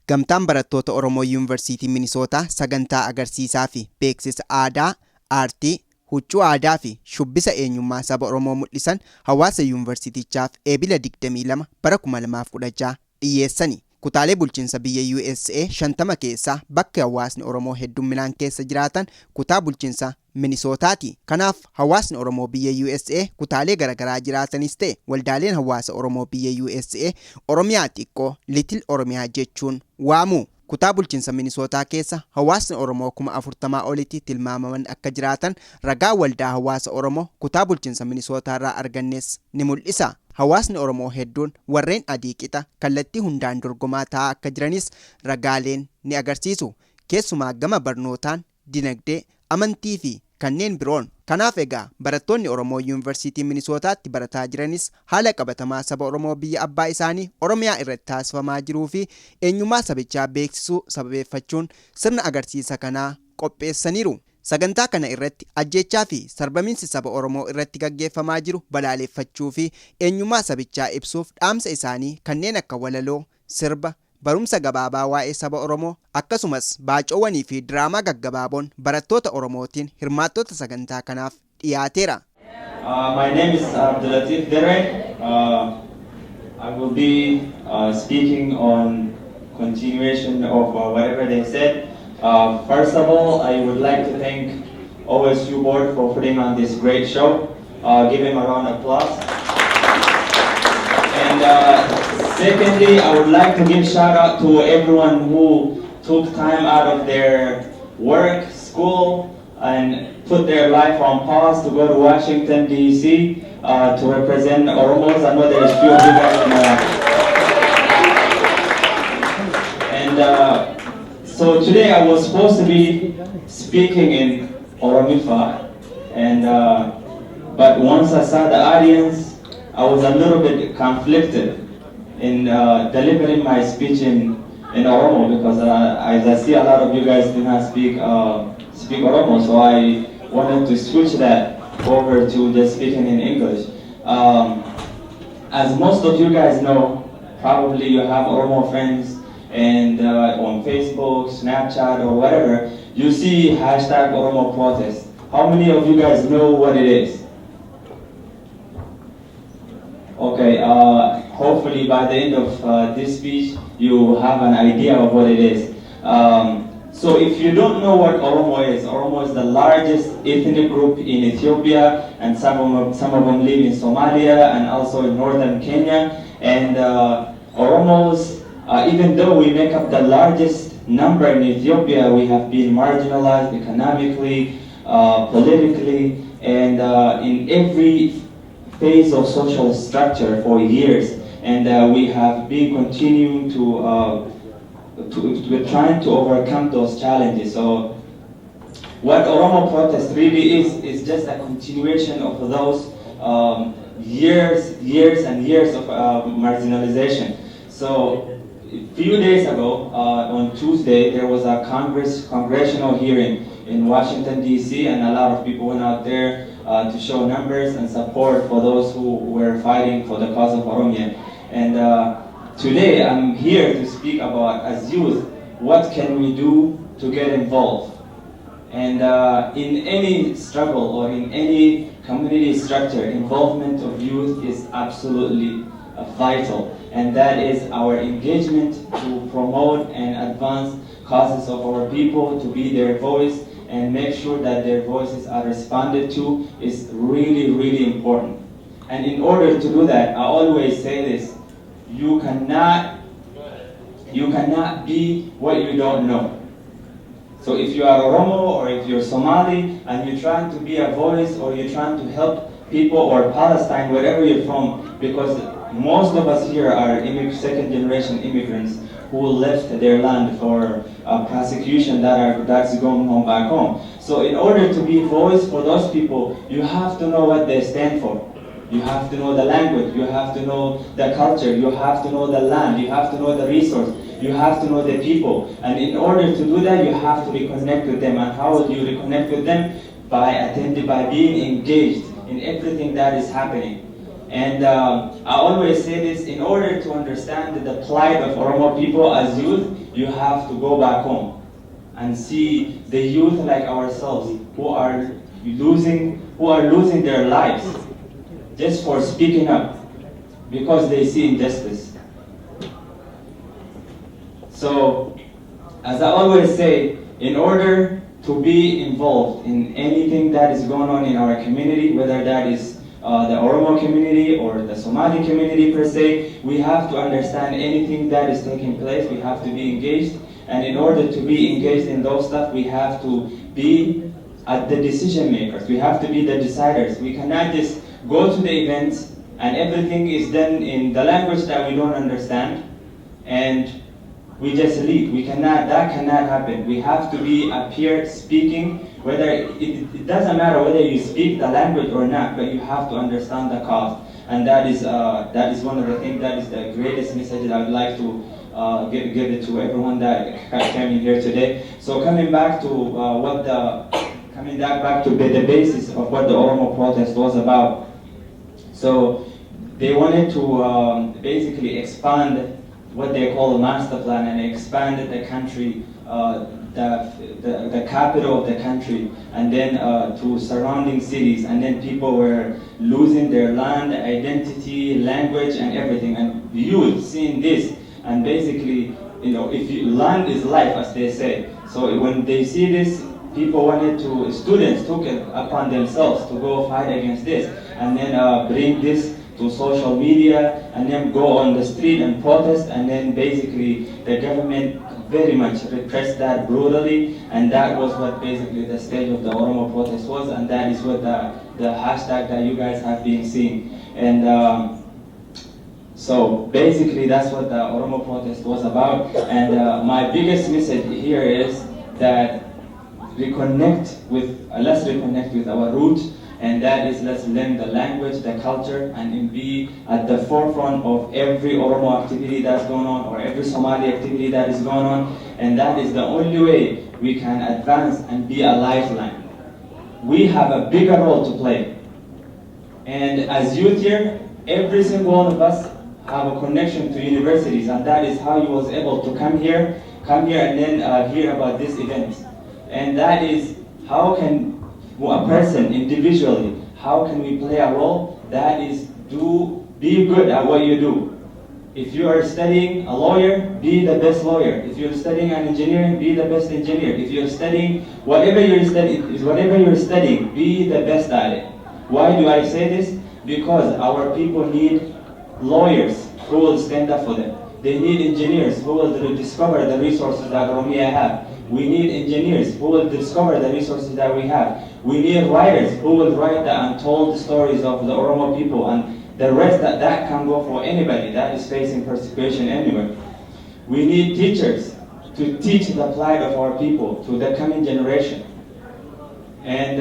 Gamtaan barattoota Oromoo yunivarsitii Minisoottaa sagantaa agarsiisaa fi beeksisa aadaa, aartii, huccuu aadaa fi shubbisa eenyummaa saba Oromoo mul'isan hawaasa yunivarsitichaaf Ebla 22 bara 2016 dhiyeessani. Kutaalee bulchiinsa biyya USA 50 keessaa bakka hawaasni Oromoo hedduminaan keessa jiraatan kutaa bulchiinsa Minisootaati. Kanaaf hawaasni Oromoo biyya USA kutaalee garagaraa jiraatanis ta'e waldaaleen hawaasa Oromoo biyya USA Oromiyaa xiqqoo Little Oromiyaa jechuun waamu. Kutaa bulchiinsa Minisoottaa keessa hawaasni Oromoo 40,000 olitti tilmaamaman akka jiraatan ragaa waldaa hawaasa Oromoo kutaa bulchiinsa Minisoottaa irraa argannes ni mul'isa. Hawaasni Oromoo hedduun warreen adii qixa kallattii hundaan dorgomaa ta'aa akka jiranis ragaaleen ni agarsiisu. Keessumaa gama barnootaan, dinagdee, amantii fi kanneen biroon. Kanaaf egaa barattoonni Oromoo yunivarsitii Minisootaatti barataa jiranis haala qabatamaa saba Oromoo biyya abbaa isaanii Oromiyaa irratti taasifamaa jiruu fi eenyummaa sabichaa beeksisuu sababeeffachuun sirna agarsiisa kanaa qopheessaniiru. Sagantaa kana irratti ajjechaa fi sarbamiinsi saba Oromoo irratti gaggeeffamaa jiru balaaleffachuu fi eenyummaa sabichaa ibsuuf dhaamsa isaanii kanneen akka walaloo, sirba, barumsa gabaabaa waa'ee saba Oromoo akkasumas baacoowwanii fi diraamaa gaggabaaboon barattoota Oromootiin hirmaattota sagantaa kanaaf dhiyaateera. My name is Abdulatif Dere. I will be speaking on continuation of whatever they said. First of all, I would like to thank OSU board for putting on this great show. Give him a round of applause. And secondly, I would like to give shout out to everyone who took time out of their work, school, and put their life on pause to go to Washington, D.C. To represent Oromos. I know there's few of you guys so today I was supposed to be speaking in Oromifa, and but once I saw the audience, I was a little bit conflicted in delivering my speech in Oromo because as I see a lot of you guys do not speak Oromo, so I wanted to switch that over to just speaking in English. As most of you guys know, probably you have Oromo friends. And on Facebook, Snapchat, or whatever, you see hashtag Oromo protest. How many of you guys know what it is? Okay, hopefully by the end of this speech, you have an idea of what it is. So if you don't know what Oromo is the largest ethnic group in Ethiopia, and some of them live in Somalia and also in northern Kenya. And Oromos, even though we make up the largest number in Ethiopia, we have been marginalized economically, politically, and in every phase of social structure for years. And we have been continuing to trying to overcome those challenges. So what Oromo protest really is just a continuation of those years and years of marginalization. So a few days ago, on Tuesday, there was a congressional hearing in Washington, D.C., and a lot of people went out there to show numbers and support for those who were fighting for the cause of Oromia. And today, I'm here to speak about, as youth, what can we do to get involved? And in any struggle or in any community structure, involvement of youth is absolutely vital. And that is our engagement to promote and advance causes of our people, to be their voice and make sure that their voices are responded to is really, really important. And in order to do that, I always say this, you cannot be what you don't know. So if you are Oromo or if you're Somali and you're trying to be a voice or you're trying to help people or Palestine, wherever you're from, because most of us here are second generation immigrants who left their land for persecution that's going on back home. So in order to be a voice for those people, you have to know what they stand for. You have to know the language, you have to know the culture, you have to know the land, you have to know the resource, you have to know the people. And in order to do that, you have to reconnect with them. And how will you reconnect with them? By being engaged in everything that is happening. And I always say this, in order to understand the plight of Oromo people as youth, you have to go back home and see the youth like ourselves who are losing their lives just for speaking up because they see injustice. So, as I always say, in order to be involved in anything that is going on in our community, whether that is the Oromo community or the Somali community per se, we have to understand anything that is taking place. We have to be engaged, and in order to be engaged in those stuff, we have to be at the decision makers. We have to be the deciders. We cannot just go to the events and everything is done in the language that we don't understand, and we just leave. That cannot happen. We have to be up here speaking, whether it doesn't matter whether you speak the language or not, but you have to understand the cause. And that is one of the things, that is the greatest message that I would like to give it to everyone that came in here today. So coming back to the basis of what the Oromo protest was about. So they wanted to basically expand what they call a master plan and expanded the country, the capital of the country, and then to surrounding cities, and then people were losing their land, identity, language, and everything. And youth seeing this, and basically, land is life, as they say. So when they see this, students took it upon themselves to go fight against this, and then bring this to social media, and then go on the street and protest, and then basically the government very much repressed that brutally, and that was what basically the stage of the Oromo protest was, and that is what the hashtag that you guys have been seeing. And so basically that's what the Oromo protest was about, and my biggest message here is that let's reconnect with our roots, and that is, let's learn the language, the culture, and be at the forefront of every Oromo activity that's going on, or every Somali activity that is going on, and that is the only way we can advance and be a lifeline. We have a bigger role to play, and as youth here, every single one of us have a connection to universities, and that is how you was able to come here and then hear about this event. And that is, how can a person individually, how can we play a role? That is, be good at what you do. If you are studying a lawyer, be the best lawyer. If you're studying an engineering, be the best engineer. If you're studying whatever you're studying, be the best at it. Why do I say this? Because our people need lawyers who will stand up for them. They need engineers who will discover the resources that Oromia have. We need engineers who will discover the resources that we have. We need writers who will write the untold stories of the Oromo people, and the rest that can go for anybody that is facing persecution anywhere. We need teachers to teach the plight of our people to the coming generation. And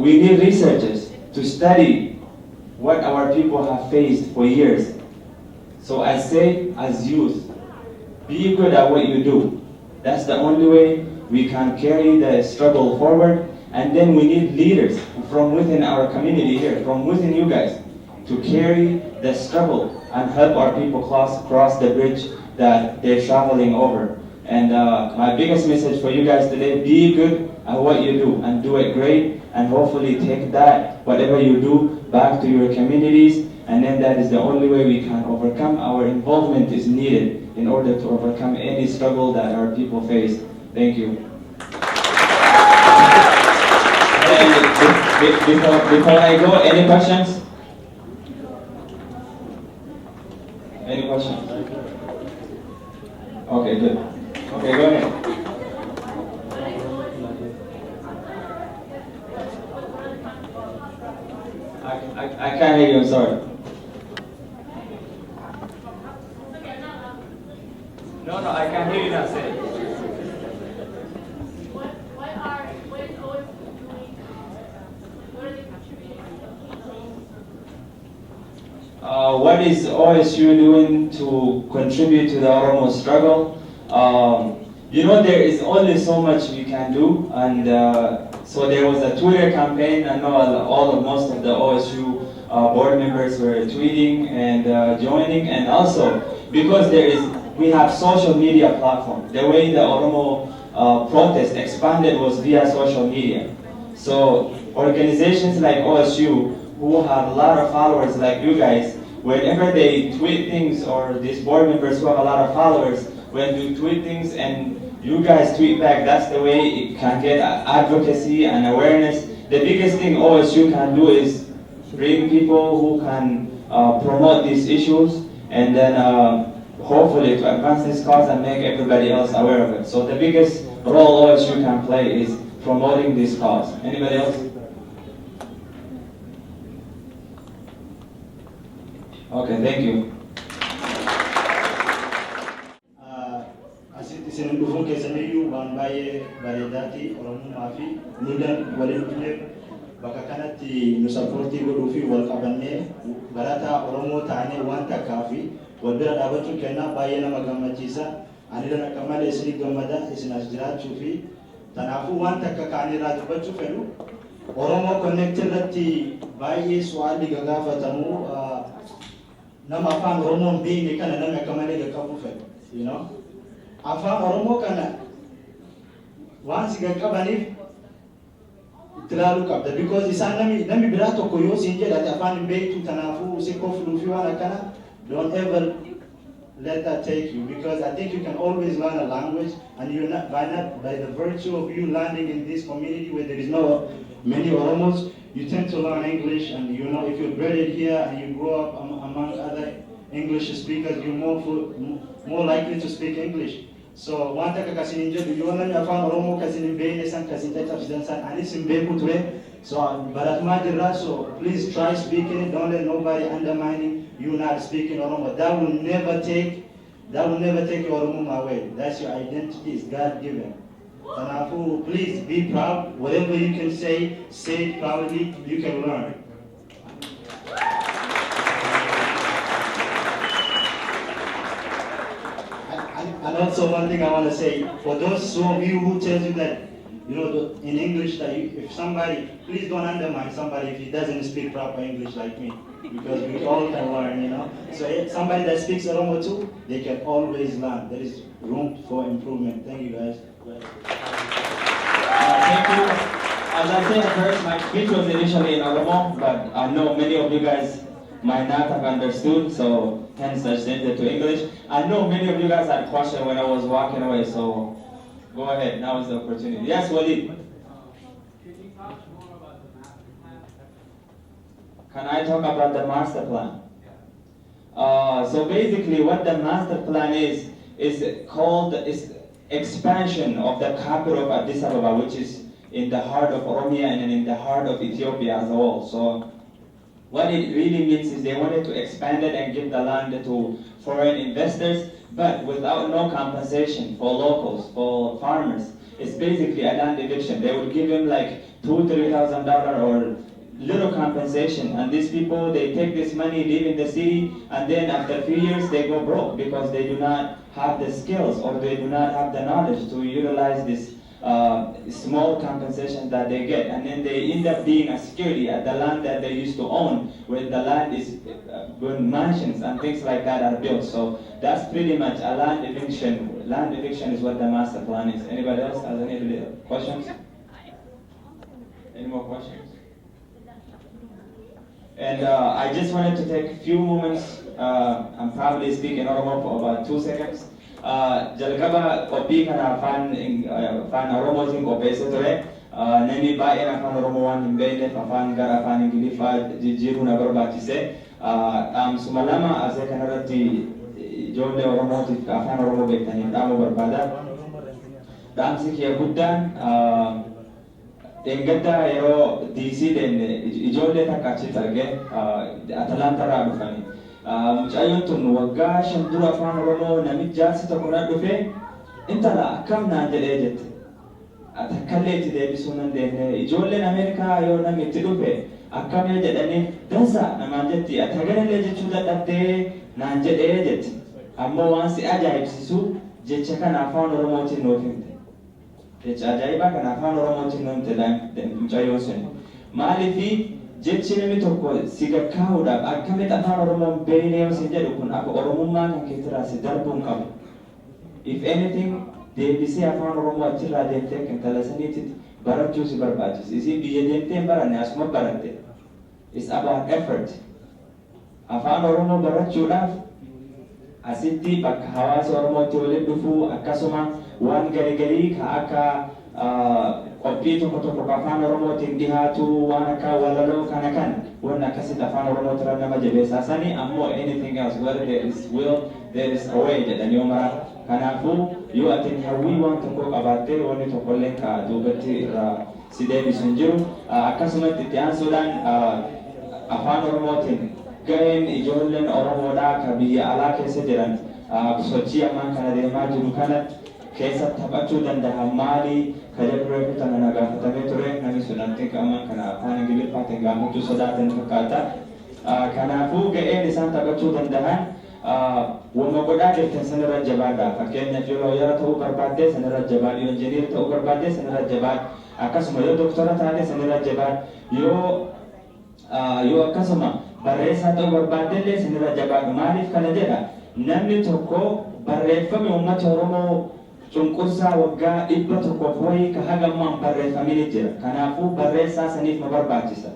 we need researchers to study what our people have faced for years. So I say, as youth, be good at what you do. That's the only way we can carry the struggle forward. And then we need leaders from within our community here, from within you guys, to carry the struggle and help our people cross the bridge that they're traveling over. And my biggest message for you guys today, be good at what you do and do it great, and hopefully take that, whatever you do, back to your communities, and then that is the only way we can overcome. Our involvement is needed in order to overcome any struggle that our people face. Thank you. And before I go, any questions? Any questions? Okay, good. Okay, go ahead. I can't hear you, I'm sorry. No, I can't hear you now, say it. What is OSU doing? What are they contributing? What is OSU doing to contribute to the Oromo struggle? There is only so much we can do, and so there was a Twitter campaign. I know most of the OSU board members were tweeting and joining, and also because there is we have social media platform. The way the Oromo protest expanded was via social media. So organizations like OSU, who have a lot of followers like you guys, whenever they tweet things, or these board members who have a lot of followers, when you tweet things and you guys tweet back, that's the way it can get advocacy and awareness. The biggest thing OSU can do is bring people who can promote these issues, and then hopefully to advance this cause and make everybody else aware of it. So the biggest role OSU can play is promoting this cause. Anybody else? Okay, thank you. Asitti isin dhufuun keessaniyyuu waan baay'ee bareedaati. Oromummaa fi nuudhaan waliin dhufneef bakka kanatti nu sappoortii godhuu fi wal qabannee barataa Oromoo ta'anii waan takkaa fi wal bira dhaabachuun kennaa baay'ee nama gammachiisa. Ani dana akka malee isin gammada isin as jiraachuu fi kanaafuu waan takka kaanii irraa dubbachuu fedhu. Oromoo Connect irratti baay'ee su'aalli gagaafatamu nama afaan Oromoon beekne kana namni akka malee gaqqabuu fedhu. You know? Afaan Oromoo kana waan si gaqqabaniif itti ilaaluu qabda. Because isaan namni biraa tokko yoo siin jedhate afaan hin beektu kanaafuu si kofluu fi waan akkana, don't ever let that take you, because I think you can always learn a language, and you're not by the virtue of you landing in this community where there is no many Oromos, you tend to learn English, and you know if you're bred here and you grow up among other English speakers, you're more likely to speak English. So one taka kasin injedu yo namni afaan Oromoo kasin beene san kasin tachafisan san anis imbeku ture. So baratuma jirra, so please try speaking it. Don't let nobody undermining you not speaking Oromo. That will never take your Oromo away. That's your identity, is God given. Tanafu, please be proud. Whatever you can say it proudly. You can learn. And also one thing I want to say, for those of you who tell you that, you know, in English, that if somebody, please don't undermine somebody if he doesn't speak proper English like me, because we all can learn, you know. So if somebody that speaks Oromo too, they can always learn. There is room for improvement. Thank you, guys. Thank you. As I said first, my speech was initially in Oromo, but I know many of you guys might not have understood, so hence I changed it to English. I know many of you guys had questions when I was walking away, so go ahead, now is the opportunity. Yes, Walid. Can I talk about the master plan? So basically what the master plan is called expansion of the capital of Addis Ababa, which is in the heart of Oromia and in the heart of Ethiopia as a whole. So what it really means is they wanted to expand it and give the land to foreign investors, but without no compensation for locals, for farmers. It's basically a land eviction. They would give them like $2,000-3,000 or little compensation, and these people, they take this money, live in the city, and then after a few years they go broke because they do not have the skills or they do not have the knowledge to utilize this small compensation that they get, and then they end up being a security at the land that they used to own, where the land is when mansions and things like that are built. So that's pretty much a land eviction. Land eviction is what the master plan is. Anybody else has any questions? Any more questions? And I just wanted to take a few moments. I'm probably speaking Oromo for about 2 seconds. Jalqaba qophii kana afaan Oromootiin qopheessee ture. Namni baay'een afaan Oromoo waan hin beekneef afaan gara afaan Ingiliffaa jijjiiruu na barbaachise. Dhaamsuma lama asii kanarratti ijoollee Oromootiif afaan Oromoo beektaniif dhaamuu barbaada. Dhaamsi kiyya guddaan Engadda yeroo DC deemne ijoollee takka achitti arge Atalantarraa dhufanii. Mucayyoon tun waggaa 5 dura afaan Oromoo namichi jaarsi tokko na dhufe intala akkam naan jedhee jette. Takkallee itti deebisuu nan deemne. Ijoolleen Ameerikaa yoo namni itti dhufe akkamii jedhanii dansa namaan jetti. Ati haganallee jechuu dadhabdee naan jedhee jetti. Ammoo waan si ajaa'ibsiisu jecha kana afaan Oromootiin nuuf himte. Jecha ajaa'ibaa kana afaan Oromootiin nuuf himte mucayyoon sun. Maaliif jechi namni tokko si gaggaa'uudhaaf akkamitti afaan Oromoon beeknee si jedhu kun akka Oromummaa kan keessaa si darbuun qabu. if anything deebisee afaan oromoo achirraa deemtee intala saniitti barachuu si barbaachisa. Isii biyya deemtee hin baranne asuma baratte. It's about effort. Afaan oromoo barachuudhaaf asitti bakka hawaasa oromootti waliin dhufuu akkasuma waan garigarii ka akka qophii tokko tokko afaan oromootiin dhihaatu waan akka walaloo kana kan waan akkasitti afaan oromootirra nama jabeessaa sani ammoo anything else where there is will there is a way jedhanii omara kanaafuu yoo ati hawwii waan tokko qabaattee wanni tokkollee ka duubatti irraa si deebisu hin jiru akkasumatti itti aansuudhaan afaan oromootiin ga'een ijoolleen oromoodhaa ka biyya alaa keessa jiran sochii ammaan kana deemaa jiru kanatti keessa taphachuu danda'a maali kajedhuree kutana na gaafatamee ture namni sun antiin ammaan kana afaan ingiliffaatiin gaafachuu sodaatan fakkaata kanaafuu ga'een isaan taphachuu danda'an wama godhaa jirtan sanirra jabaadha fakkeenyaaf yoo looyara ta'uu barbaadde sanirra jabaadha yoo injiniir ta'uu barbaadde sanirra jabaadha akkasuma yoo doktora taate sanirra jabaadha yoo akkasuma barreessaa ta'uu barbaadde illee sanirra jabaadha maaliif kana jedha namni tokko barreeffame uummata oromoo cunqursaa waggaa 100 wayii ka hagammaan barreeffamee jira kanaafuu barreessaa saniif ma barbaachisa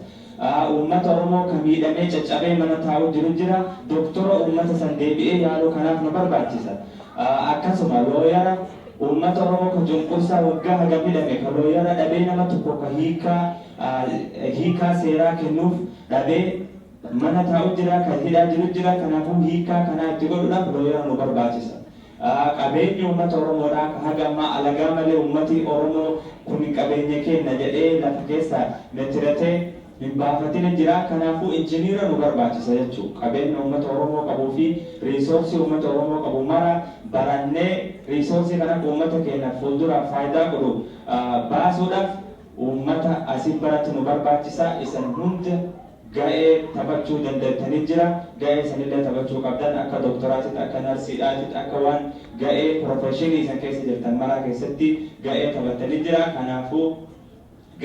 uummata oromoo ka miidhamee caccabee mana taa'u jiru jira doktora uummata san deebi'ee yaaluu kanaaf ma barbaachisa akkasuma looyara uummata oromoo ka cunqursaa waggaa haga miidhame ka looyara dhabee nama tokko ka hiikaa seeraa kennuuf dhabee mana taa'u jira ka hidhaa jiru jira kanaafuu hiikaa kanaa itti godhuudhaaf looyara nu barbaachisa qabeenyi uummata oromoodhaa ka haga ammaa alagaa malee uummati oromoo kun qabeenya kenna jedhee lafa keessaa mettiratee hin baafatin jira kanaafuu injiniira nu barbaachisa jechuudha qabeenya uummata oromoo qabuu fi riisoorsii uummata oromoo qabu mara barannee riisoorsii kana uummata keenya fuulduraaf faayidaa godhu baasuudhaaf uummata asii baratti nu barbaachisa isan hunda ga'ee taphachuu dandeettanii jira ga'ee sanillee taphachuu qabdan akka doktoraatitti akka narsiidhaatitti akka waan ga'ee profeshinii isan keessa jirtan maraa keessatti ga'ee taphattanii jira kanaafuu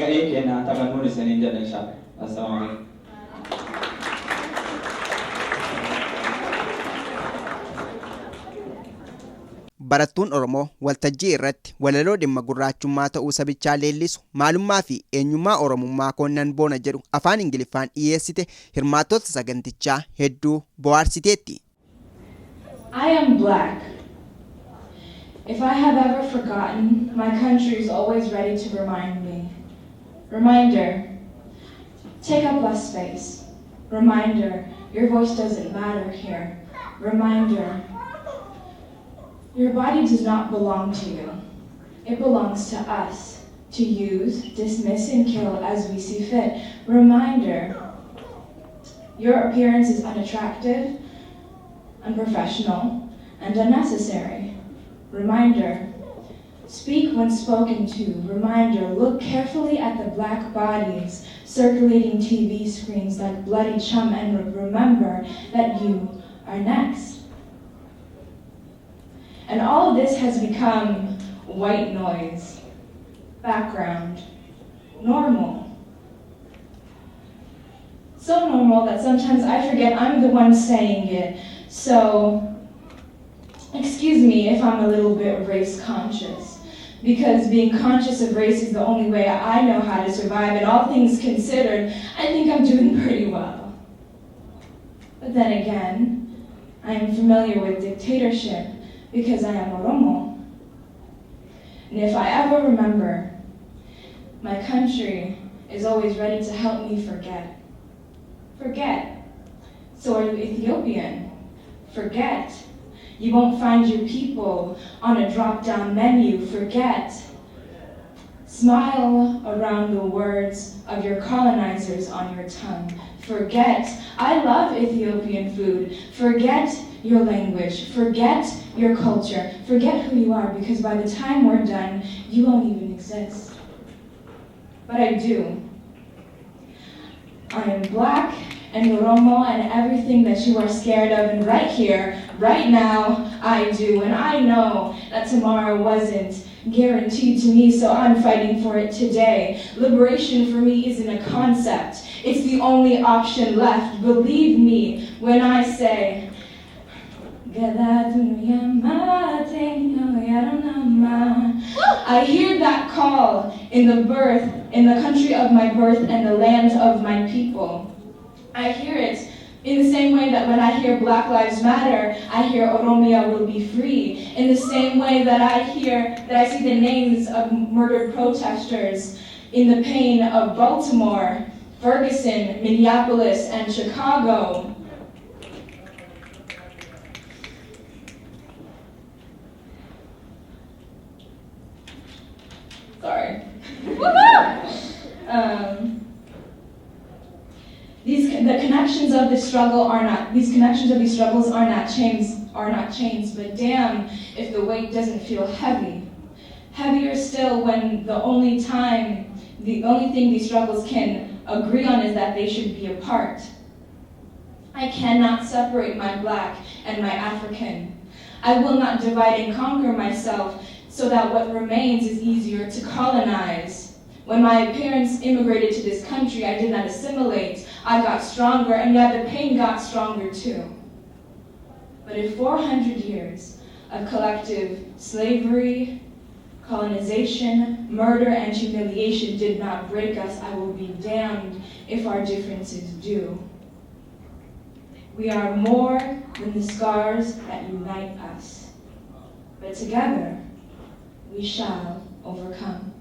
ga'ee keenya taphannuun isaniin jedha inshallah assalamu alaikum Barattuun Oromoo waltajjii irratti walaloo dhimma gurraachummaa ta'uu sabichaa leellisu maalummaa fi eenyummaa oromummaa koonnan boona jedhu afaan ingiliffaan dhiyeessite hirmaattota sagantichaa hedduu bohaarsiteetti. I am black. If I have ever forgotten, my country is always ready to remind me. Reminder, take up less space. Reminder, your voice doesn't matter here. Reminder, your body does not belong to you. It belongs to us to use, dismiss, and kill as we see fit. Reminder, your appearance is unattractive, unprofessional, and unnecessary. Reminder, speak when spoken to. Reminder, look carefully at the black bodies circulating TV screens like bloody chum and remember that you are next. And all of this has become white noise, background, normal. So normal that sometimes I forget I'm the one saying it. So, excuse me if I'm a little bit race conscious, because being conscious of race is the only way I know how to survive, and all things considered, I think I'm doing pretty well. But then again, I am familiar with dictatorship, because I am Oromo. And if I ever remember, my country is always ready to help me forget. Forget. So are you Ethiopian? Forget. You won't find your people on a drop-down menu. Forget. Smile around the words of your colonizers on your tongue. Forget. I love Ethiopian food. Forget your language, forget your culture, forget who you are, because by the time we're done, you won't even exist. But I do. I am black and Oromo and everything that you are scared of, and right here, right now, I do. And I know that tomorrow wasn't guaranteed to me, so I'm fighting for it today. Liberation for me isn't a concept. It's the only option left. Believe me when I say, I hear that call in the country of my birth and the land of my people. I hear it in the same way that when I hear Black Lives Matter, I hear Oromia will be free. In the same way that I see the names of murdered protesters in the pain of Baltimore, Ferguson, Minneapolis, and Chicago. Sorry. The connections of this struggle are not. These connections of these struggles are not chains. But damn, if the weight doesn't feel heavy. Heavier still when the only thing these struggles can agree on is that they should be apart. I cannot separate my Black and my African. I will not divide and conquer myself so that what remains is easier to colonize. When my parents immigrated to this country, I did not assimilate. I got stronger, and yet the pain got stronger too. But if 400 years of collective slavery, colonization, murder, and humiliation did not break us, I will be damned if our differences do. We are more than the scars that unite us. But together, we shall overcome.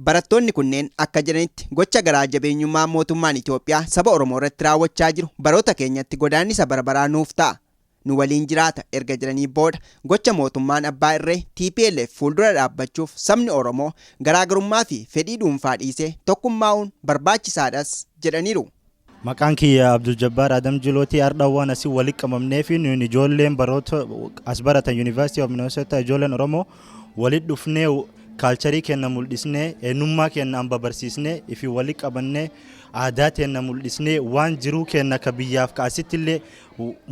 Barattoonni kunneen akka jedhanitti gocha garaa jabeenyummaa mootummaan Itoophiyaa saba Oromoo irratti raawwachaa jiru baroota keenyatti godaannisa barbaraa nuuf ta'a. Nu waliin jiraata erga jedhanii booda gocha mootummaan abbaa irree TPLF fuuldura dhaabbachuuf sabni Oromoo garaagarummaa fi fedhii dhuunfaa dhiisee tokkummaa'uun barbaachisaadhas jedhaniiru. Maqaan kiyya Abdul Jabbaar Adam Jilooti ardawwan asii walitti qabamnee fi nuyi ijoolleen baroota as baratan University of Minisoottaa ijoolleen Oromoo walitti dhufnee kaalcharii kenna mul'isnee eenyummaa kenna amba barsiisnee ifi walitti qabannee aadaa kenna mul'isnee waan jiruu kenna ka biyyaaf kaasitti illee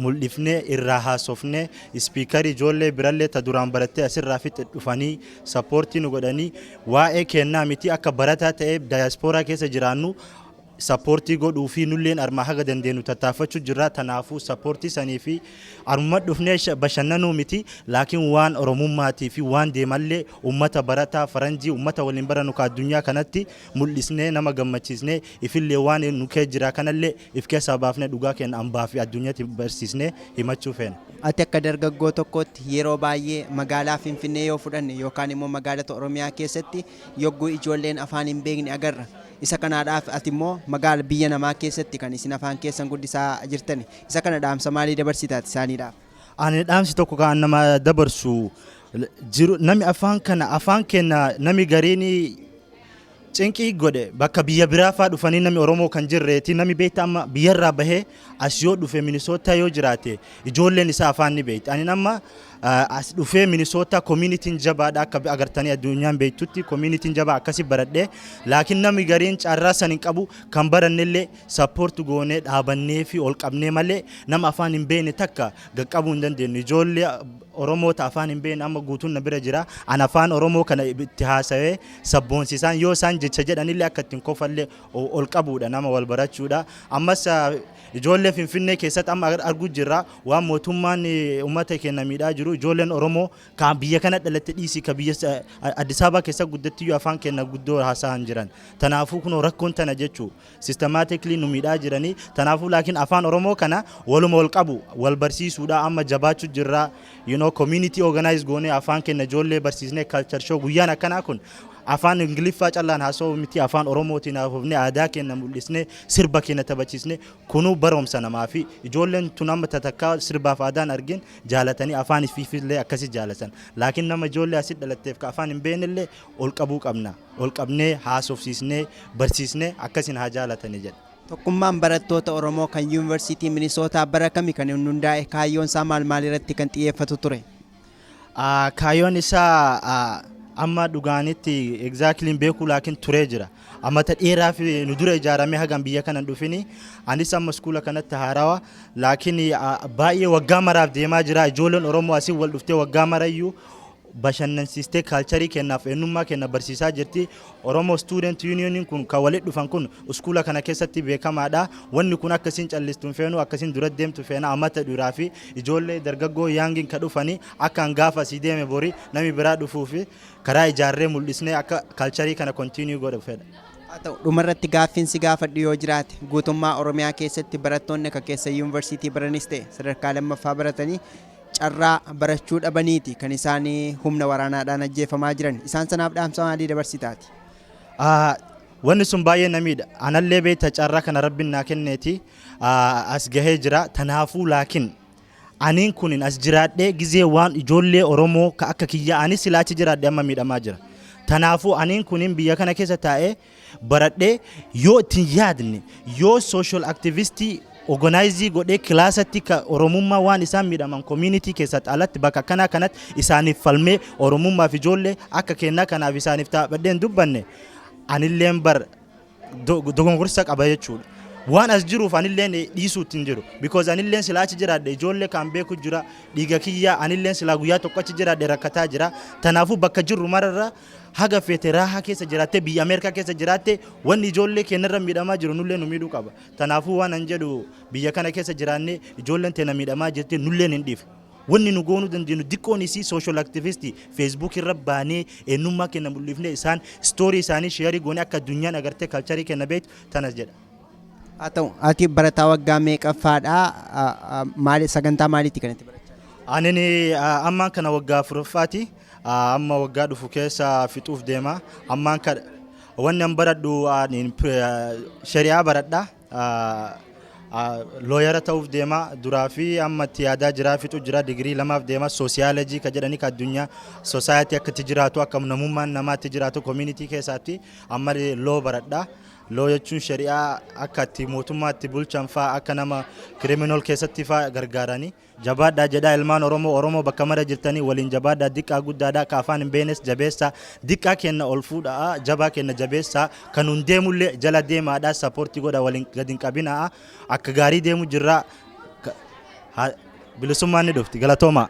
mul'ifnee irraa haasofnee ispiikarii ijoollee birallee ta duraan barattee asirraa fixe dhufanii sappoortii nu godhanii waa'ee kennaa miti akka barataa ta'ee daayaspooraa keessa jiraannu sappoortii godhuu fi nulleen armaa haga dandeenyu tattaafachuu jirra tanaafuu sappoortii sanii fi arma dhufnee bashannanuu miti laakiin waan oromummaatii fi waan deemallee ummata barataa faranjii ummata waliin baranu ka addunyaa kanatti mul'isnee nama gammachiisnee ifillee waan nu kee jira kanallee if keessaa baafnee dhugaa kenna ambaa fi addunyaatti barsiisnee himachuu feena. Ati akka dargaggoo tokkotti yeroo baay'ee magaalaa Finfinnee yoo fudhanne yookaan immoo magaalota Oromiyaa keessatti yogguu ijoolleen afaan hin beekne agarra. Isa kanaadhaaf ati immoo magaala biyya namaa keessatti kan isin afaan keessan guddisaa jirtani. Isa kana dhaamsa maalii dabarsitaati isaaniidhaaf? Ani dhaamsi tokko kan nama dabarsu jiru nami afaan kenna nami gariin cinqii godhe bakka biyya biraa faa dhufanii nami Oromoo kan jirreeti nami beekta amma biyyarraa bahee as yoo dhufe Minisoottaa yoo jiraate ijoolleen isaa afaan ni beekti. Ani nama as dhufee Minisoottaa communitiin jabaadha akka agartanii addunyaan beektutti communitiin jabaa akkasi baradhee laakiin nami gariin carraa san hin qabu kan barannellee sappoorti goonee dhaabannee fi ol qabnee malee nama afaan hin beekne takka gaqqabuu hin dandeenyu. Ijoollee Oromoo ta afaan hin beekne amma guutuun na bira jira. An afaan Oromoo kana itti haasawee sabboonsisaan yoo isaan jecha jedhanillee akka ittiin kofallee ol qabuudha nama wal barachuudha. Ammas ijoollee Finfinnee keessatti amma arguu jirra waan mootummaan uummata keenya miidhaa jiru ijoolleen Oromoo kan biyya kana dhalatte dhiisii ka biyya Addis Ababa keessa guddatti afaan keenya guddoo haasa'an jiran. Tanaafuu kun rakkoon tana jechuu systematically nu miidhaa jiranii tanaafuu laakiin afaan Oromoo kana waluma wal qabu wal barsiisuudha amma jabaachuu jirra. Community organize goone afaan keenya ijoollee barsiisnee culture show guyyaan akkanaa kun afaan Ingiliffaa callaan haasoo miti afaan Oromootiin haasofnee aadaa keenya mul'isnee sirba keenya taphachiisnee kunuu barumsa namaa fi ijoolleen tun amma tatakkaa sirbaaf aadaan argin jaalatanii afaan ifiifillee akkasi jaalatan laakiin nama ijoollee asit dhalatteef ka afaan hin beeknellee ol qabuu qabna ol qabnee haasofsiisnee barsiisnee akkasiin haa jaalatanii jedha. Tokkummaan barattoota Oromoo kan yunivarsitii Minisoottaa bara kamii kan hundaa'e kaayyoon isaa maal irratti kan xiyyeeffatu ture? Kaayyoon isaa amma dhugaanitti exactly beekuu laakiin turee jira. Amma ta dheeraa fi nu dura ijaaramee hagam biyya kana dhufini anis amma skuula kanatti haarawa laakiin baay'ee waggaa maraaf deemaa jira ijoolleen Oromoo asii wal dhuftee waggaa marayyuu bashannansiistee kaalcharii kennaaf eenyummaa kenna barsiisaa jirti. Oromoo Student Union kun kan walitti dhufan kun iskuula kana keessatti beekamaadha. Wanni kun akkasiin callistuun feenu akkasiin dura deemtu feena amata duraa fi ijoollee dargaggoo yaangiin ka dhufanii akka hangaafa asii deeme borii nami biraa dhufuu fi karaa ijaarree mul'isnee akka kaalcharii kana kontiiniyuu godhu fedha. haa ta'u dhumarratti gaaffiinsi gaafadhu yoo jiraate guutummaa Oromiyaa keessatti barattoonni akka keessa yuunivarsiitii baranis ta'e sadarkaa lammaffaa baratanii carraa barachuu dhabaniiti kan isaan humna waraanaadhaan ajjeefamaa jiran isaan sanaaf dhaamsa maalii dabarsitaati? Wanni sun baay'ee namiidha. Anallee beekta carraa kana rabbiin naa kenneeti as gahee jira. Tanaafuu laakiin aniin kunin as jiraadhee gizee waan ijoollee Oromoo ka akka kiyya anis silaachi jiraadhee amma miidhamaa jira. Tanaafuu aniin kunin biyya kana keessa taa'ee baradhee yoo ittiin yaadne yoo social activistii organizii godhee kilaasatti ka Oromummaa waan isaan miidhaman community keessatti alatti bakka kana kanatti isaaniif falmee Oromummaaf ijoollee akka kennaa kanaaf isaaniif taa'adheen dubbanne anilleen bar dogongorsa qaba jechuudha. Waan as jiruuf anilleen dhiisuutti hin jiru. Because anilleen silaachi jiraadhe ijoollee kan beeku jira dhiiga kiyyaa anilleen silaa guyyaa tokkochi jiraadhe rakkataa jira. Tanaafuu bakka jirru mararra haga feete raahaa keessa jiraatte biyya Ameerikaa keessa jiraatte wanni ijoollee keenyarra miidhamaa jiru nullee nu miidhuu qaba. Tanaafuu waan an jedhu biyya kana keessa jiraanne ijoolleen teena miidhamaa jirti nulleen hin dhiifu. Wanni nu goonuu dandeenyu diqqoon isii social activistii Facebook irra baanee eenyummaa kenna mul'ifnee isaan story isaanii sheerii goonee akka addunyaan agartee kalcharii kenna beektu tanas jedha. haa ta'u ati barataa waggaa meeqaffaadhaa maali sagantaa maaliitti kanatti barachaa? Ani ammaan kana waggaa afuraffaati. Amma waggaa dhufu keessa fixuuf deema. Ammaan kana wanni an baradhu shari'aa baradha. Looyara ta'uuf deema duraa fi amma itti yaadaa jira fixu jira digirii lamaaf deema soosiyaalojii ka jedhanii ka addunyaa soosaayitii akka itti jiraatu akka namummaan namaa itti jiraatu community keessatti amma loo baradha. Loo jechuun shari'aa akka itti mootummaatti bulchan fa'aa akka nama kiriminal keessatti fa'aa gargaaranii jabaadhaa jedhaa ilmaan Oromoo bakka mara jirtanii waliin jabaadhaa diqqaa guddaadhaa ka afaan hin beenes jabeessaa diqqaa kenna ol fuudhaa jabaa kenna jabeessaa kan hun deemullee jala deemaadhaa sappoortii godha waliin gadi hin qabinaa akka gaarii deemu jirraa bilisummaan ni dhufti galatoomaa.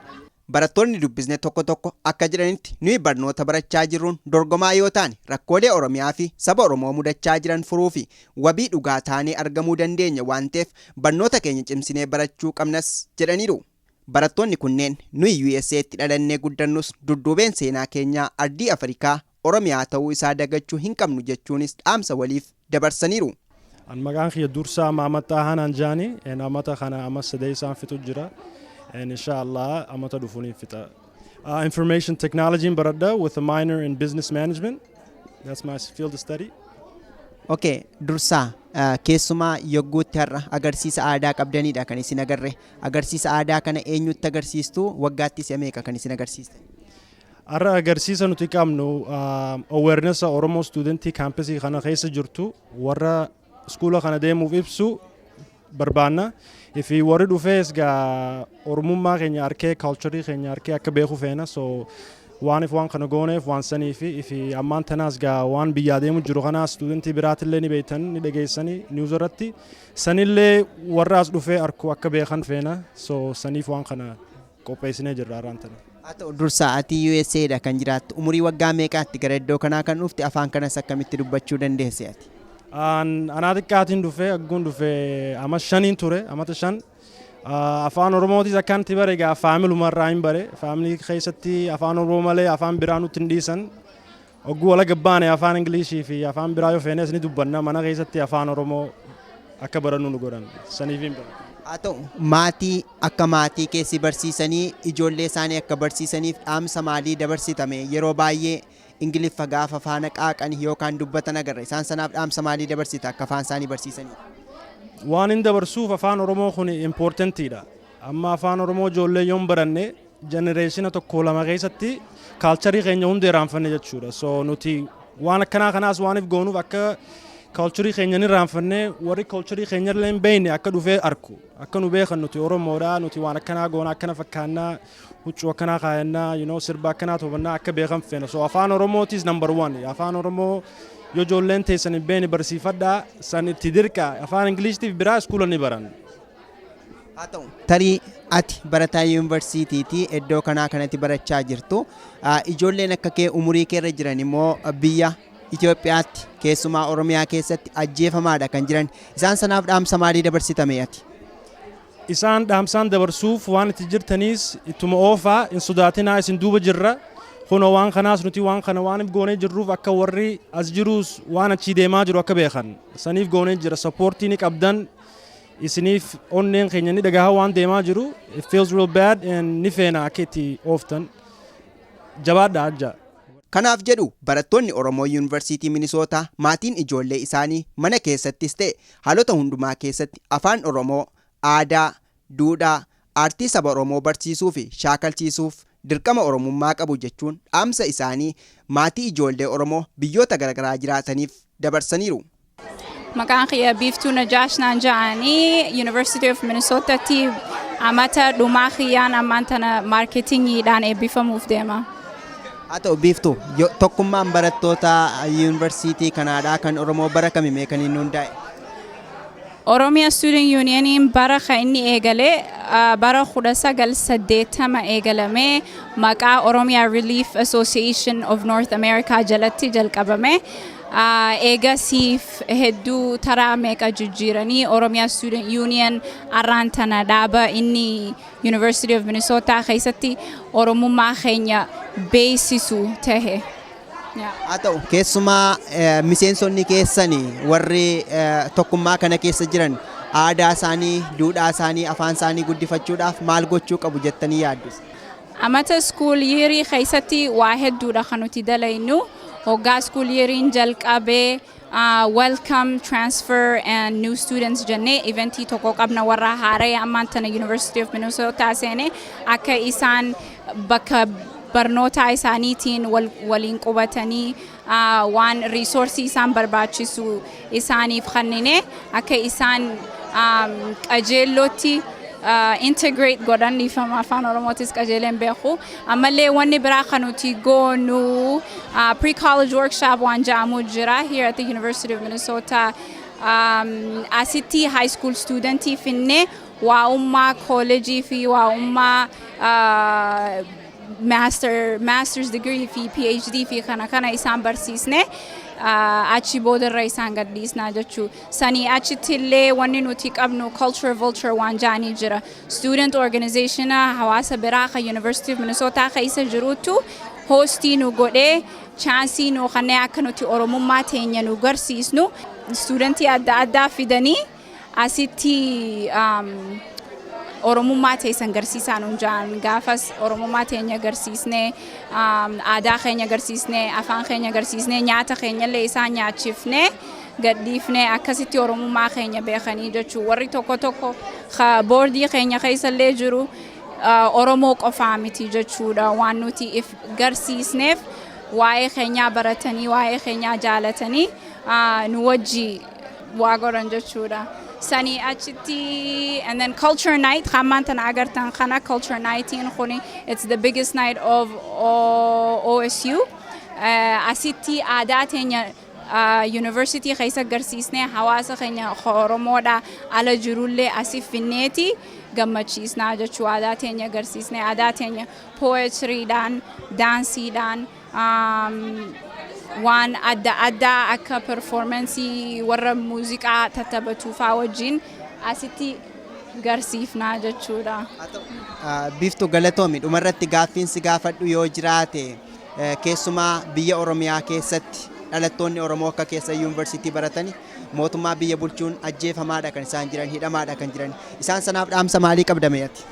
Barattoonni dubbisne tokko tokko akka jedhanitti nuyi barnoota barachaa jirruun dorgomaa yoo taane rakkoolee Oromiyaa fi saba Oromoo mudachaa jiran furuu fi wabii dhugaa taanee argamuu dandeenya waan ta'eef barnoota keenya cimsinee barachuu qabnas jedhaniiru. Barattoonni kunneen nuyi USA'tti dhalannee guddannus dudduubeen seenaa keenyaa ardii Afrikaa Oromiyaa ta'uu isaa dagachuu hin qabnu jechuunis dhaamsa waliif dabarsaniiru. An maqaan kiyya Dursaa Maammattaa Hanaan Jaanii amata kana amma sadee isaan fixu jira. And inshallah, I'm going to do information technology in Barattoota with a minor in business management. That's my field of study. Okay, Dursaa keessumaa yogguutti har'a agarsiisa aadaa qabdanidha kan isin agarre. Agarsiisa aadaa kana eenyutti agarsiistu waggaatti isa meeqa kan isin agarsiiste? Har'a agarsiisa nuti qabnu awareness Oromoo studentii kaampasii kana keessa jirtu warra iskuula kana deemuuf ibsu barbaanna. If you worry dhufees gaa Oromummaa keenya arkee culture keenya arkee akka beeku feena so waan if waan kana gooneef waan sanii fi if ammaan tanaas gaa waan biyyaa deemu jiru kana studentii biraatillee ni beektan ni dhageessanii news irratti sanillee warraas dhufee arku akka beekan feena so saniif waan kana qopheessinee jirra har'aan tana. haa ta'u Dursaa ati USA'dha kan jiraattu umurii waggaa meeqaatti gara iddoo kanaa kan dhufte afaan kanas akkamitti dubbachuu dandeesse ati? Anaa xiqqaatiin dhufee agguun dhufee amma shaniin ture amata shan afaan Oromootis akkanatti bare egaa faamilumarraa hin bare faamilii keessatti afaan Oromoo malee afaan biraa nutti hin dhiisan ogguu wala gabbaane afaan Ingilishii fi afaan biraa yoo feenes ni dubbanna mana keessatti afaan Oromoo akka barannu nu godhan saniif hin bare. haa ta'u maatii akka maatii keessi barsiisanii ijoollee isaanii akka barsiisaniif dhaamsa maalii dabarsitame yeroo baay'ee Ingiliffa gaafa faana qaaqan yookaan dubbatan agarra isaan sanaaf dhaamsa maalii dabarsita akka afaan isaanii barsiisanii? Waan hin dabarsuuf afaan Oromoo kun importantiidha. Amma afaan Oromoo ijoollee yoon baranne jenereeshina tokko lama keessatti kaalcharii keenya hundi irraanfanne jechuudha. So nuti waan akkanaa kanaas waaniif goonuuf akka kaalcharii keenya ni irraanfanne warri kaalcharii keenya illee hin beekne akka dhufee arku akka nu beekan nuti Oromoodha nuti waan akkanaa goona akkana fakkaannaa huccuu akkanaa kaayannaa sirba akkanaa toofannaa akka beekan feena. So afaan Oromootis number one afaan Oromoo yoo ijoolleen teessan hin beekne barsiifadhaa san itti dirqa afaan Ingilishtiif biraa iskuula ni baran. haa ta'u tarii ati barataa yuunivarsiitiitii iddoo kanaa kanatti barachaa jirtu ijoolleen akka kee umurii keerra jiran immoo biyya Itoophiyaatti keessumaa Oromiyaa keessatti ajjeefamaadha kan jiran isaan sanaaf dhaamsa maalii dabarsitame ati? Isaan dhaamsaan dabarsuuf waan itti jirtaniis ittuma oofaa hin sodaatinaa isin duuba jirra. Kuno waan kanaas nuti waan kana waan goonee jirruuf akka warri as jiruus waan achi deemaa jiru akka beekan. Saniif goonee jira supportii ni qabdan isiniif onneen keenya ni dhagahaa waan deemaa jiru. It feels real bad and ni feena akka itti ooftan. Jabaadha ajja. Kanaaf jedhu barattoonni Oromoo Yuunivarsiitii Minisootaa maatiin ijoollee isaanii mana keessattis ta'e haalota hundumaa keessatti afaan Oromoo, aadaa, duudhaa, aartii saba Oromoo barsiisuu fi shaakalchiisuuf dirqama Oromummaa qabu jechuun dhaamsa isaanii maatii ijoollee Oromoo biyyoota garaagaraa jiraataniif dabarsaniiru. Maqaan kiyya Biiftuu Najaash naan ja'anii University of Minisootaatti amata dhumaa kiyyaan ammaan tana maarketingiidhaan eebbifamuuf deema. Haa ta'u Biiftuu tokkummaan barattoota yuunivarsiitii kanaadhaa kan Oromoo bara kamii kan inni hundaa'e? Oromiyaa Student Unioniin bara kan inni eegale bara 1980 eegalamee maqaa Oromiyaa Relief Association of North America jalatti jalqabame. Eegasiif hedduu taraa meeqa jijjiiranii Oromiyaa Student Union arraan tana dhaaba inni University of Minnesota keessatti Oromummaa keenya beeksisu tahe. Haa ta'u keessumaa miseensonni keessanii warri tokkummaa kana keessa jiran aadaa isaanii, duudhaa isaanii, afaan isaanii guddifachuudhaaf maal gochuu qabu jettanii yaaddu? Amata school yearii keessatti waa hedduudha kan nuti dalaynu. Hoggaa school yeariin jalqabee welcome, transfer and new students jennee eventii tokko qabna warra haaree ammaan tana University of Minnesota seene akka isaan bakka barnoota isaaniitiin waliin qubatanii waan resource isaan barbaachisu isaaniif kennine akka isaan qajeellotti integrate godhan dhiifama afaan Oromootis qajeeleen beeku. Ammallee wanni biraa kan nuti goonu pre-college workshop waan jedhamu jira here at the University of Minnesota. Asitti high school studentii finne waa'ummaa collegii fi waa'ummaa master's degree fi PhD fi kana isaan barsiisne achi boodarra isaan gadhiisnaa jechuu. Sanii achitti illee wanni nuti qabnu culture vulture waan jaanii jira. Student organization hawaasa biraa kan University of Minnesota keessa jirutu hostii nu godhee chaansii nu kannee akka nuti Oromummaa teenya nu garsiisnu studentii adda addaa fidanii asitti Oromummaa teessan garsiisaa nuun jaan gaafas Oromummaa teenya garsiisnee aadaa keenya garsiisnee afaan keenya garsiisnee nyaata keenya illee isaan nyaachifnee gadhiifnee akkasitti Oromummaa keenya beekanii jechuu warri tokko boordii keenya keessa illee jiru Oromoo qofaa miti jechuudha waan nuti if garsiisneef waa'ee keenyaa baratanii waa'ee keenyaa jaalatanii nu wajji waa godhan jechuudha. Sani achitti and then culture night khamman tan agartan khana culture night in khuni it's the biggest night of OSU asitti aadaa teenya university keessa garsiisnee hawaasa keenya Oromoodha ala jirulle asif finneeti gammachiisnaa jechuu aadaa teenya garsiisnee aadaa teenya poetry dhaan dancing dhaan waan adda addaa akka performance warra muuziqaa tattabatuu faa wajjin asitti garsiifnaa jechuudha. Biiftuu galatoomi dhumarratti gaaffiinsi gaafadhu yoo jiraate keessumaa biyya Oromiyaa keessatti dhalattoonni Oromoo akka keessa yuunivarsiitii baratanii mootummaa biyya bulchuun ajjeefamaadha kan isaan jiran hidhamaadha kan jiran isaan sanaaf dhaamsa maalii qabdameeti?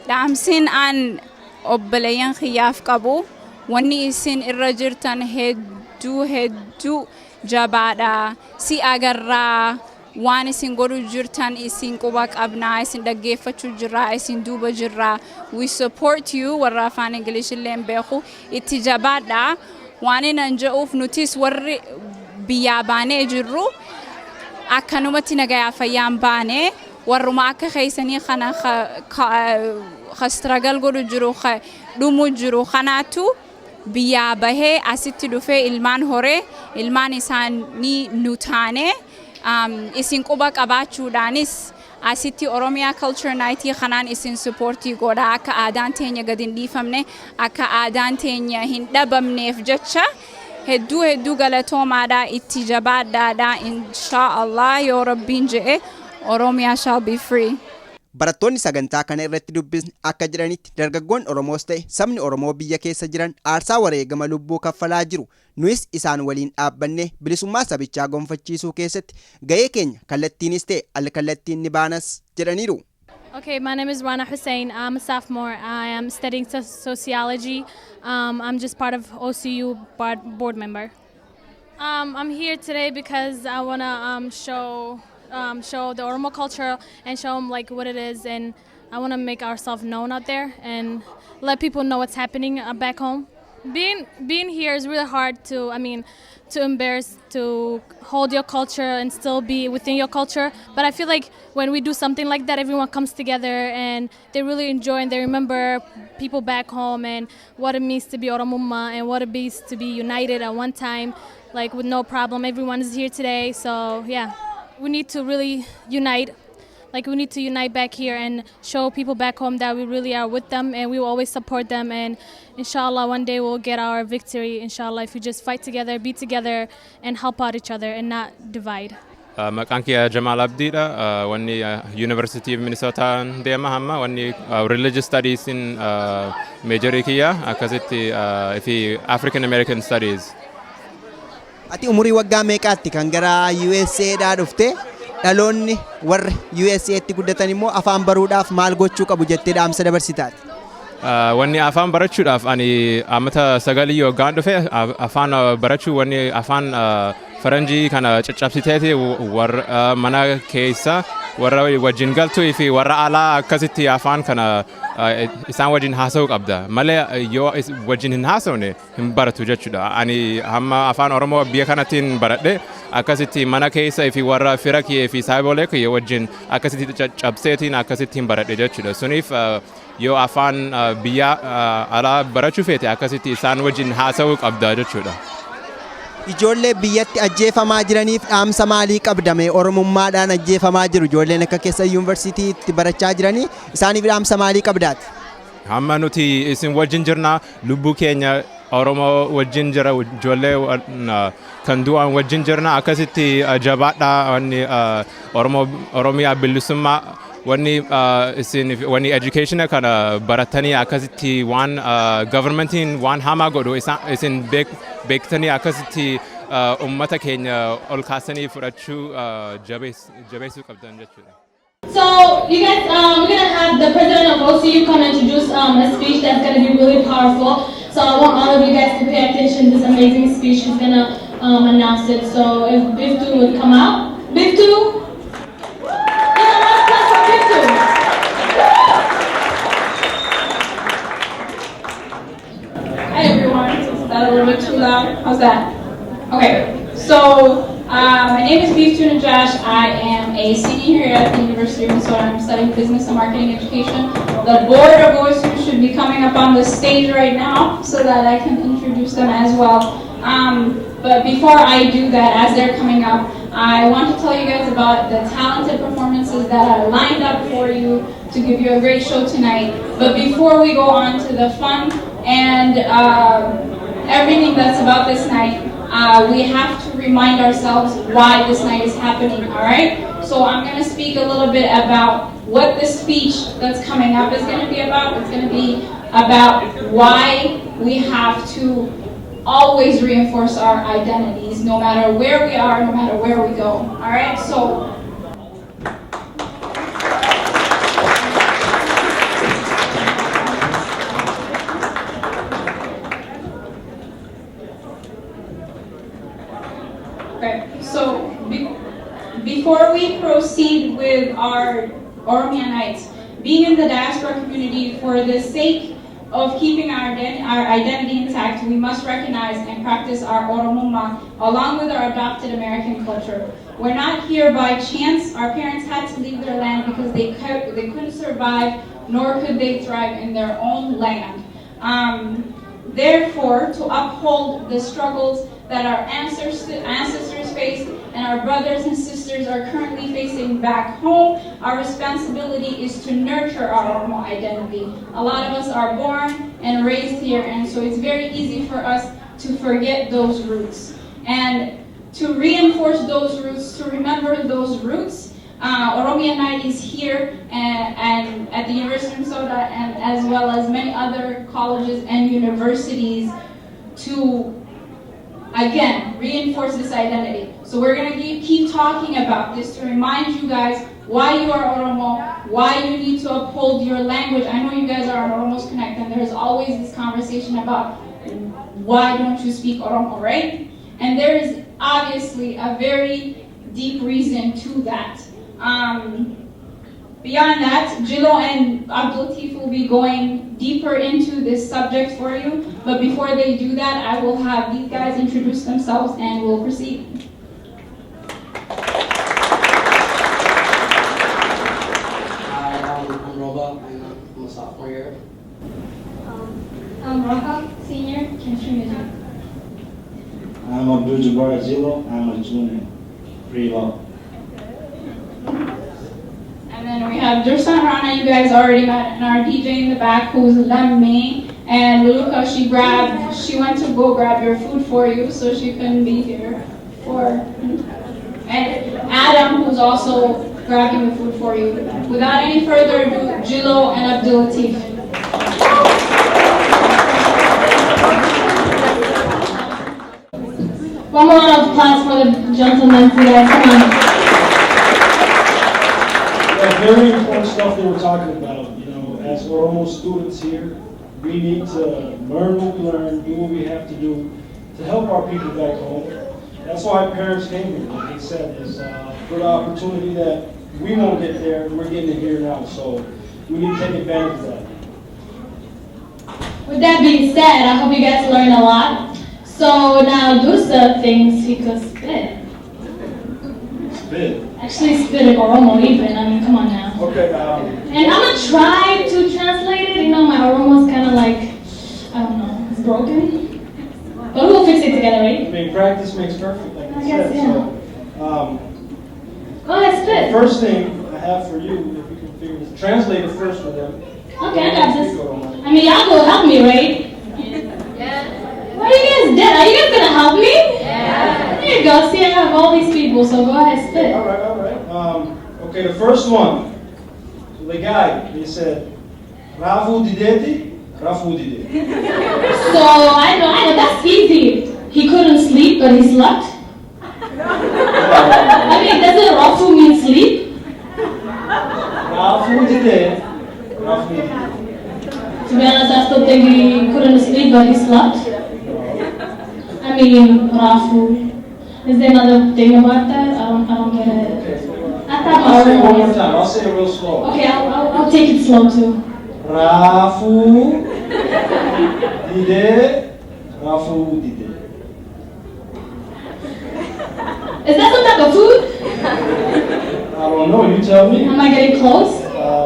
Dhaamsiin aan obboleeyyan kiyyaaf qabu wanni isin irra jirtan hedduu jabaadha si agarraa waan isin godhu jirtan isin quba qabnaa isin dhaggeeffachuu jirraa isin duuba jirraa we support you warra afaan Ingilishillee beeku itti jabaadha waan inan je'uuf nutis warri biyyaa baanee jirru akkanumatti nagayaa fayyaan baanee warruma akka keessanii kana struggle godhu jiru dhumu jiru kanaatu biyyaa bahee asitti dhufee ilmaan horee ilmaan isaanii nu taane isin quba qabaachuudhaanis asitti Oromiyaa Culture Night kanaan isin supportii godha akka aadaan teenya gad hin dhiifamne akka aadaan teenya hin dhabamneef jecha hedduu galatoomaadha itti jabaadhaadha inshaallah yoo rabbiin jedhe Oromiyaa shall be free. Barattoonni sagantaa kana irratti dubbisni akka jedhanitti dargaggoon Oromoos ta'e sabni Oromoo biyya keessa jiran aarsaa wareegama lubbuu kaffalaa jiru. Nuyis isaan waliin dhaabbanne bilisummaa sabichaa gonfachiisuu keessatti gahee keenya kallattiinis ta'e al-kallattiin ni baanas jedhaniiru. Okay, my name is Rana Hussein. I'm a sophomore. I am studying sociology. I'm just part of OSU board member. I'm here today because I want to show the Oromo culture and show them like what it is, and I want to make ourselves known out there and let people know what's happening back home. Being here is really hard to embarrass, to hold your culture and still be within your culture. But I feel like when we do something like that, everyone comes together and they really enjoy and they remember people back home and what it means to be Oromuma and what it means to be united at one time, like with no problem. Everyone is here today, so yeah. We need to really unite. Like we need to unite back here and show people back home that we really are with them and we will always support them, and inshallah one day we'll get our victory, inshallah, if we just fight together, be together and help out each other and not divide. Maqaan kiyya Jamal Abdiidha. Wanni University of Minisoottaa deema hamma wanni Religious Studies in majorii kiyya akkasitti fi African American Studies. Ati umurii waggaa meeqaatti kan gara USA dhaa dhufte? Dhaloonni warra USA tti guddatan immoo afaan baruudhaaf maal gochuu qabu jettee dhaamsa dabarsitaati? Wanni afaan barachuudhaaf ani amata 9 waggaan dhufe afaan barachuu wanni afaan faranjii kana caccabsiteeti warra mana keessa warra wajjin galtuu fi warra alaa akkasitti afaan kana isaan wajjin haasa'uu qabda malee yoo wajjin hin haasawne hin baratu jechuudha. Ani hamma afaan Oromoo biyya kanattiin baradhe akkasitti mana keessa fi warra fira kiyee fi saayibolee kiyee wajjin akkasitti caccabseetiin akkasitti hin baradhe jechuudha. Suniif yoo afaan biyya alaa barachuu feete akkasitti isaan wajjin haasa'uu qabda jechuudha. Ijoollee biyyatti ajjeefamaa jiraniif dhaamsa maalii qabdame? Oromummaadhaan ajjeefamaa jiru ijoolleen akka keessa yuunivarsiitiitti barachaa jiranii isaaniif dhaamsa maalii qabdaati? Hamma nuti isin wajjin jirna lubbuu keenya Oromoo wajjin jira ijoollee kan du'an wajjin jirna akkasitti jabaadhaa wanni Oromiyaa bilisummaa wanni isin wanni education kana baratanii akkasitti waan governmentiin waan hamaa godhu isin beektanii akkasitti ummata keenya ol kaasanii fudhachuu jabeessuu qabdan jechuudha. So you guys, we're gonna have the president of OSU come introduce a speech that's gonna be really powerful. So I want all of you guys to pay attention to this amazing speech. She's gonna announce it. So if Biftu would come out, Biftu. Hi everyone. Is that a little bit too loud? How's that? Okay. So my name is Biftu Najash. I am a senior here at the University of Minnesota. I'm studying business and marketing education. The board of OSU should be coming up on the stage right now so that I can introduce them as well. But before I do that, as they're coming up, I want to tell you guys about the talented performances that are lined up for you to give you a great show tonight. But before we go on to the fun and everything that's about this night, we have to remind ourselves why this night is happening, all right? So I'm going to speak a little bit about what this speech that's coming up is going to be about. It's going to be about why we have to always reinforce our identities, no matter where we are, no matter where we go, all right? So before we proceed with our Oromia Nights, being in the diaspora community, for the sake of keeping our identity intact, we must recognize and practice our Oromuma along with our adopted American culture. We're not here by chance. Our parents had to leave their land because they couldn't survive, nor could they thrive in their own land. Therefore, to uphold the struggles that our ancestors faced and our brothers and sisters are currently facing back home, our responsibility is to nurture our Oromo identity. A lot of us are born and raised here, and so it's very easy for us to forget those roots. And to reinforce those roots, to remember those roots, Oromia Night is here and at the University of Minnesota and as well as many other colleges and universities to, again, reinforce this identity. So we're going to keep talking about this to remind you guys why you are Oromo, why you need to uphold your language. I know you guys are on Oromos Connect and there's always this conversation about why don't you speak Oromo, right? And there is obviously a very deep reason to that. Beyond that, Jilo and Abdul Latif will be going deeper into this subject for you, but before they do that, I will have these guys introduce themselves and we'll proceed. Hi, I'm Roba, and I'm a sophomore year. I'm Raha, senior, chemistry major. I'm Abdul Jabbar Jilo, I'm a junior, pre-law. And then we have Dursan Rana, you guys already met, and our DJ in the back who's Lemme. And Luluka, she went to go grab your food for you, so she couldn't be here. And Adam, who's also grabbing the food for you. Without any further ado, Jilo and Abdul Latif. One more round of applause for the gentlemen, you guys. Come on. Yeah, very important stuff they were talking about. You know, as Oromo students here, we need to learn what we learn, do what we have to do to help our people back home. That's why parents came here. Like they said, is for the opportunity that we won't get there, we're getting it here now. So we need to take advantage of that. With that being said, I hope you guys learned a lot. So now Dursa thinks he could spit. Spit? Actually spit in Oromo even, I mean, come on now. Okay, and I'm gonna try to translate it, you know, my Oromo's kind of like, I don't know, it's broken. But we'll fix it together, right? I mean, practice makes perfect, like I you guess, said. yeah. So, go ahead, spit. the first thing I have for you, if you can figure this, translate it first for them. Okay, I got this. I mean, y'all will help me, right? Yeah. Why are you guys dead? Are you guys gonna help me? Yeah. There you go. See, I have all these people, so go ahead, spit. All right, all right. Okay, the first one. So the guy, he said, Rafu dideti, Rafu dideti. So I know, that's easy. He couldn't sleep, but he slept. I mean, doesn't Rafu mean sleep? Rafu dideti, Rafu dideti. To be honest, I still think he couldn't sleep, but he slept. I mean, Rafu. Is there another thing about that? I don't get it. I thought I'll say it one more time. I'll say it real slow. Okay, I'll take it slow too. Rafu dide, Rafu dide. Is that some type of food? I don't know. You tell me. Am I getting close?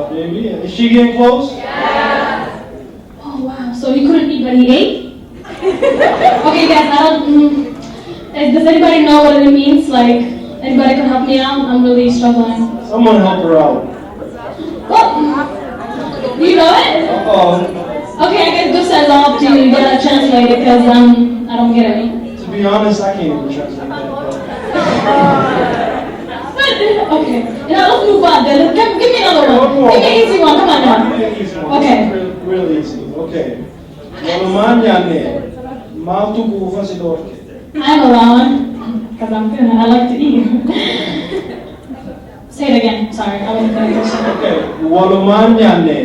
Baby, is she getting close? Yeah. Oh wow. So he couldn't eat, but he ate. Okay, guys. Does anybody know what it means? Like, anybody can help me out? I'm really struggling. Someone help her out. What? You know it? Uh-oh. Okay, I guess this says I'll have to get translated because I don't get it. To be honest, I can't even translate that. Okay, let's move on then. Give me another one. Give me an easy one. Come on now. Give me an easy one. Okay. Real easy. Okay. Walumanyane, maltu kufa sidorke. I'm around because I like to eat. Say it again. Sorry, I wasn't going to catch it. Okay. Walumanyane,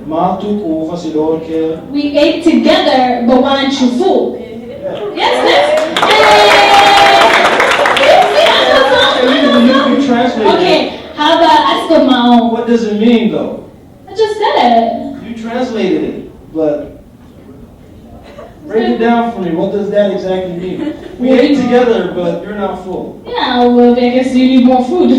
maltu kufa sidorke. We ate together, but why aren't you full? Yes. You translate Okay, how about I split my own? What does it mean though? I just said it. You translated it, but break it down for me. What does that exactly mean? We ate together, but you're not full. Yeah, well, I guess you need more food.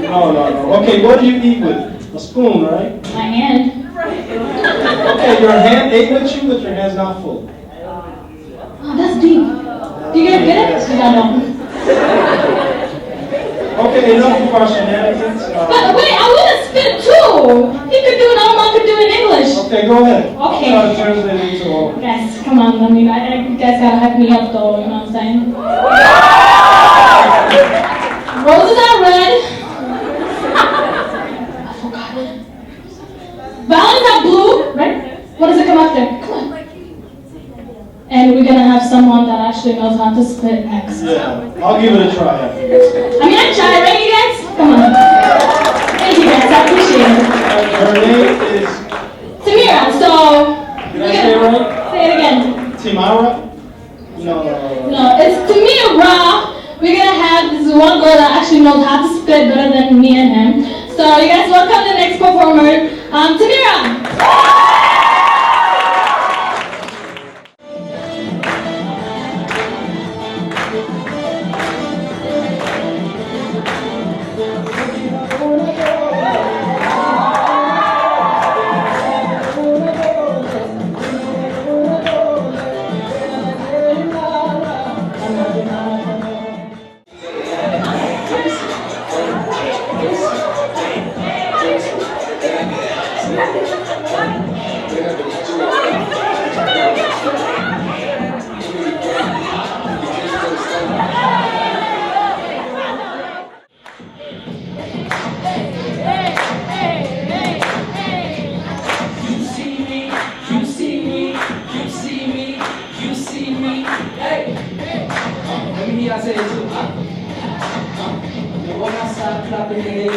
No. Okay, what do you eat with? A spoon, right? My hand. Okay, your hand ate with you, but your hand's not full. Oh, that's deep. Do you guys get it? Yeah, no. Okay, enough of our shenanigans. But wait, I want to spit too. He could do it in Oromo, I could do it in English. Okay, go ahead. Okay. I'll try to translate it into Oromo. Guys, come on, I mean, you guys gotta hype me up though, you know what I'm saying? Roses are red. I forgot it. Violets are blue, right? What does it come after? Come on. And we're gonna have someone that actually knows how to spit next. Yeah, I'll give it a try after this. I mean, I tried, right, you guys? Come on. Thank you guys, I appreciate it. Her name is... Tamira, so... Did I say it right? Say it again. Timara? No. No, it's Tamira. We're gonna have this one girl that actually knows how to spit better than me and him. So you guys welcome the next performer, Tamira.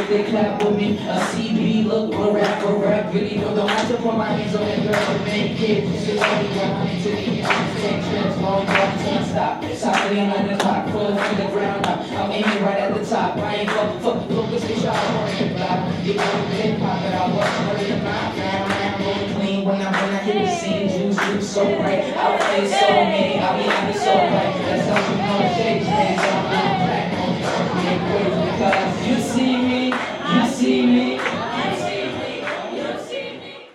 They clap with me, a CB, look, we'll rap, really don't have to put my hands on that girl, but make kids, you should only go to the end, transform, stop, sitting on the clock, full from the ground up, I'm aiming right at the top, I ain't focus, they shot, working, but you know, hip hop, that I was running the mouth, now I'm rolling clean, when I hit the scene, juice, so bright, I'll play so many, I'll be on the so bright, that's how you know the shades, man, so I'm not back, because you see me.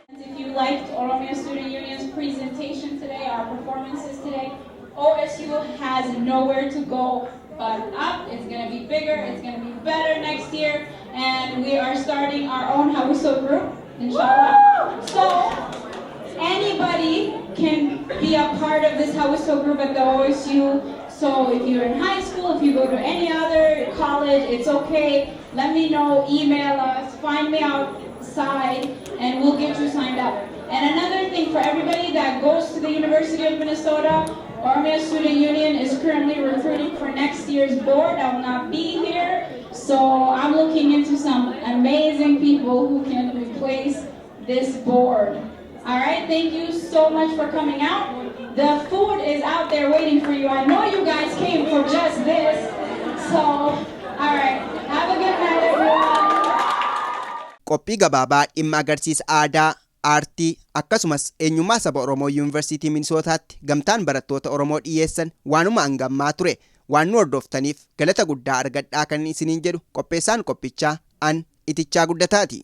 If you liked Oromo Student Union's presentation today, our performances today, OSU has nowhere to go but up. It's going to be bigger, it's going to be better next year, and we are starting our own Hauso group, inshallah. So anybody can be a part of this Hauso group at the OSU. So if you're in high school, if you go to any other college, it's okay. Let me know, email us, find me outside, and we'll get you signed up. And another thing for everybody that goes to the University of Minnesota, Oromo Student Union is currently recruiting for next year's board. I will not be here, so I'm looking into some amazing people who can replace this board. All right, thank you so much for coming out. The food is out there waiting for you. I know you guys came for just this. So, all right, have a good night, everyone. Qophii gabaabaa dhimma agarsiisa aadaa, aartii akkasumas eenyummaa saba Oromoo Yunivarsiitii Minisootaatti gamtaan barattoota Oromoo dhiyeessan waanuma hangammaa ture. Waan nu hordoftaniif galata guddaa argadhaa kan isiniin jedhu qopheessaan qophichaa an Itichaa Guddataati.